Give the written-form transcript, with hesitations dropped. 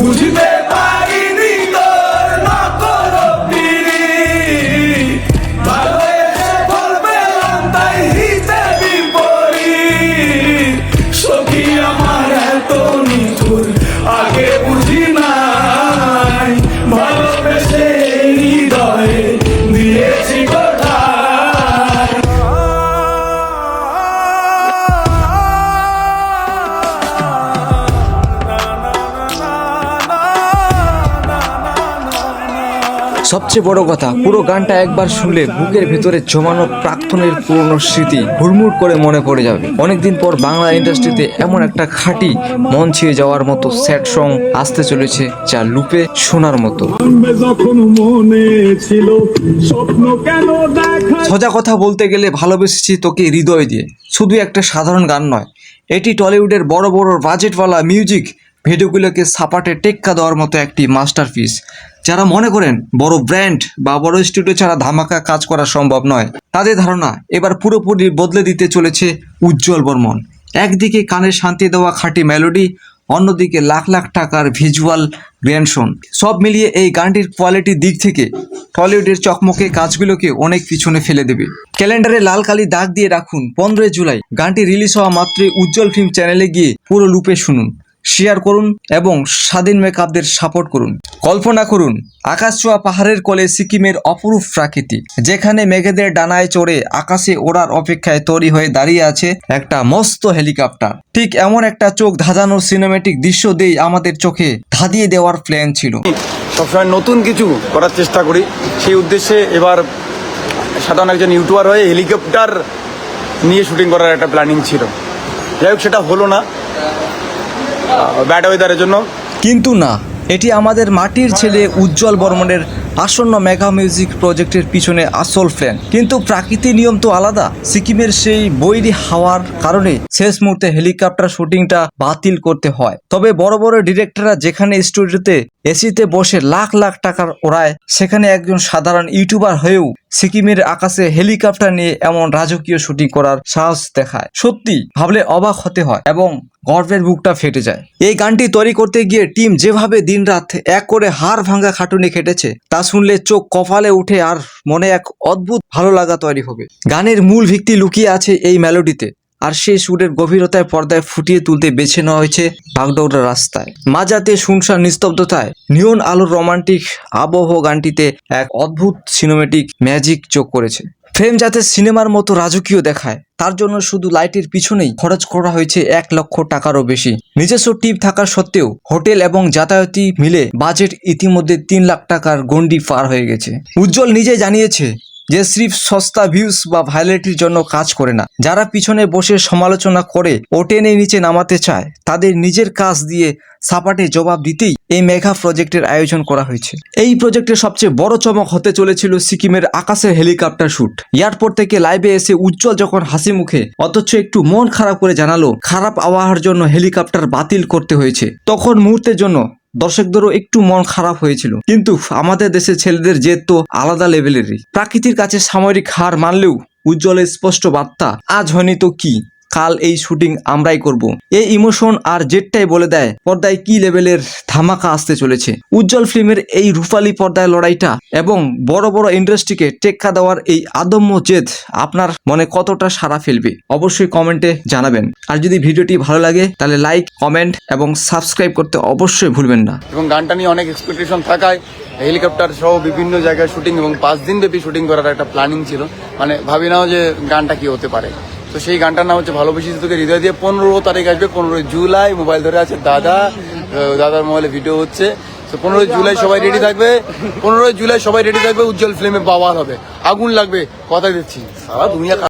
বুঝতে পারিনি তোর নকল পিরিত, ভালোবেসে ফল পেলাম তাই হিতে বিপরীত। সখী আমার এত নিঠুর আগে বুঝি নাই, ভালোবেসে হৃদয়ে দিয়েছি কোথায়। সবচেয়ে বড় কথা, পুরো গানটা একবার শুনলে বুকের ভেতরে জমানো প্রাক্তনের পুরনো স্মৃতি হুড়মুড় করে মনে পড়ে যাবে। অনেকদিন পর বাংলা ইন্ডাস্ট্রিতে এমন একটা খাঁটি মন ছুঁয়ে যাওয়ার মতো স্যাড সং আসতে চলেছে, যা লুপে শোনার মতো। সোজা কথা বলতে গেলে ভালোবেসেছি তোকে হৃদয় দিয়ে শুধু একটা সাধারণ গান নয়, এটি টলিউডের বড় বড় বাজেটওয়ালা মিউজিক ভিডিওগুলোকে সাপাটে টেক্কা দেওয়ার মতো একটি মাস্টারপিস। যারা মনে করেন বড় ব্র্যান্ড বা বড় স্টুডিও ছাড়া ধামাকা কাজ করা সম্ভব নয়, তাদের ধারণা এবার পুরোপুরি বদলে দিতে চলেছে উজ্জ্বল বর্মন। একদিকে কানে শান্তি দেওয়া খাঁটি মেলোডি, অন্যদিকে লাখ লাখ টাকার ভিজুয়াল গ্র্যান্ডশন। সব মিলিয়ে এই গানটির কোয়ালিটির দিক থেকে টলিউডের চকমকে কাজগুলোকে অনেক পিছনে ফেলে দেবে। ক্যালেন্ডারে লাল কালি দাগ দিয়ে রাখুন 15 জুলাই। গানটি রিলিজ হওয়া মাত্রই উজ্জ্বল ফিল্ম চ্যানেলে গিয়ে পুরো লুপে শুনুন, শেয়ার করুন এবং স্বাধীন মেকআপদের সাপোর্ট করুন। কল্পনা করুন আকাশ ছোঁয়া পাহাড়ের কোলে সিকিমের অপরূপ প্রাকৃতি, যেখানে মেঘেদের ডানায় চড়ে আকাশে ওড়ার অপেক্ষায় তৈরি হয়ে দাঁড়িয়ে আছে একটা মস্ত হেলিকপ্টার। ঠিক এমন একটা চোখ ধাঁধানোর সিনেমেটিক দৃশ্য দিয়ে আমাদের চোখে ধাঁধিয়ে দেওয়ার প্ল্যান ছিল। সবসময় নতুন কিছু করার চেষ্টা করি, সেই উদ্দেশ্যে এবার সাধারণ একজন ইউটিউবার হয়ে হেলিকপ্টার নিয়ে শুটিং করার একটা প্ল্যানিং ছিল। যাই হোক, সেটা হলো না ব্যাড ওয়েদারের জন্য। কিন্তু না, এটি আমাদের মাটির ছেলে উজ্জ্বল বর্মনের আসন্ন মেগা মিউজিক প্রজেক্টের পিছনে আসল প্ল্যান। কিন্তু প্রাকৃতিক নিয়ম তো আলাদা। সিকিমের সেই বৈরী হাওয়ার কারণে শেষ মুহূর্তে হেলিকপ্টার শুটিংটা বাতিল করতে হয়। তবে বড় বড় ডিরেক্টররা যেখানে স্টুডিওতে এসিতে বসে লাখ লাখ টাকার ওড়ায়, সেখানে একজন সাধারণ ইউটিউবার হয়েও সিকিমের আকাশে হেলিকপ্টার নিয়ে এমন রাজকীয় শুটিং করার সাহস দেখায়। সত্যি ভাবলে অবাক হতে হয় এবং গর্বের বুকটা ফেটে যায়। এই গানটি তৈরি করতে গিয়ে টিম যেভাবে দিনরাত এক করে হাড় ভাঙা খাটুনি খেটেছে, তা শুনলে চোখ কপালে উঠে আর মনে এক অদ্ভুত ভালো লাগা তৈরি হবে। গানের মূল ভিত্তি লুকিয়ে আছে এই মেলোডিতে, আর সেই সুরের গভীরতায় পর্দায় ফুটিয়ে তুলতে বেছে নেওয়া হয়েছে বাগডোগরা রাস্তায়। মাঝরাতে শুনশান নিস্তব্ধতায় নিয়ন আলোর রোমান্টিক আবহ গানটিতে এক অদ্ভুত সিনেমেটিক ম্যাজিক যোগ করেছে। ফ্রেম যাতে সিনেমার মতো রাজকীয় দেখায়, তার জন্য শুধু লাইটের পিছনেই খরচ করা হয়েছে 1 লক্ষ টাকারও বেশি। নিজস্ব টিম থাকা সত্ত্বেও হোটেল এবং যাতায়াতি মিলে বাজেট ইতিমধ্যে 3 লাখ টাকার গন্ডি পার হয়ে গেছে। উজ্জ্বল নিজে জানিয়েছে যে স্রেফ সস্তা ভিউজ বা ভাইরালিটির জন্য কাজ করে না। যারা পিছনে বসে সমালোচনা করে ও টেনে নিচে নামাতে চায়, তাদের নিজের কাজ দিয়ে সাপাটে জবাব দিতেই এই মেগা প্রজেক্টের আয়োজন করা হয়েছে। এই প্রজেক্টের সবচেয়ে বড় চমক হতে চলেছিল সিকিমের আকাশের হেলিকপ্টার শুট। এয়ারপোর্ট থেকে লাইভে এসে উজ্জ্বল যখন হাসি মুখে অথচ একটু মন খারাপ করে জানালো খারাপ আবহাওয়ার জন্য হেলিকপ্টার বাতিল করতে হয়েছে, তখন মুহূর্তের জন্য দর্শকদেরও একটু মন খারাপ হয়েছিল। কিন্তু আমাদের দেশের ছেলেদের জেদ তো আলাদা লেভেলেরই। প্রাকৃতির কাছে সামরিক হার মানলেও উজ্জ্বলের স্পষ্ট বার্তা, আজ হয়নি তো কি, কাল এই শুটিং আমরাই করব। এই ইমোশন আর জেদটাই বলে দেয় পর্দায় কি লেভেলের ধামাকা আসতে চলেছে। উজ্জ্বল ফিল্মের এই রূপালী পর্দায় লড়াইটা এবং বড় বড় ইন্ডাস্ট্রিকে টেক্কা দেওয়ার এই আদম্য জেদ আপনার মনে কতটা সাড়া ফেলবে অবশ্যই কমেন্টে জানাবেন। আর যদি ভিডিওটি ভালো লাগে তাহলে লাইক, কমেন্ট এবং সাবস্ক্রাইব করতে অবশ্যই ভুলবেন না। এবং গানটা নিয়ে অনেক এক্সপেকটেশন থাকায় হেলিকপ্টার সহ বিভিন্ন জায়গায় শুটিং এবং 5 দিন ব্যাপী শুটিং করার একটা প্ল্যানিং ছিল। মানে ভাবি নাও যে গানটা কি হতে পারে। তো সেই গানটার নাম হচ্ছে ভালোবেসে তোকে হৃদয় দিয়ে। 15 তারিখ আসবে, 15 জুলাই। মোবাইল ধরে আছে দাদার মোবাইলে ভিডিও হচ্ছে। তো 15 জুলাই সবাই রেডি থাকবে। 15 জুলাই সবাই রেডি থাকবে। উজ্জ্বল ফিল্মে বাওয়াল হবে, আগুন লাগবে, কথা দিচ্ছি। সারা দুনিয়া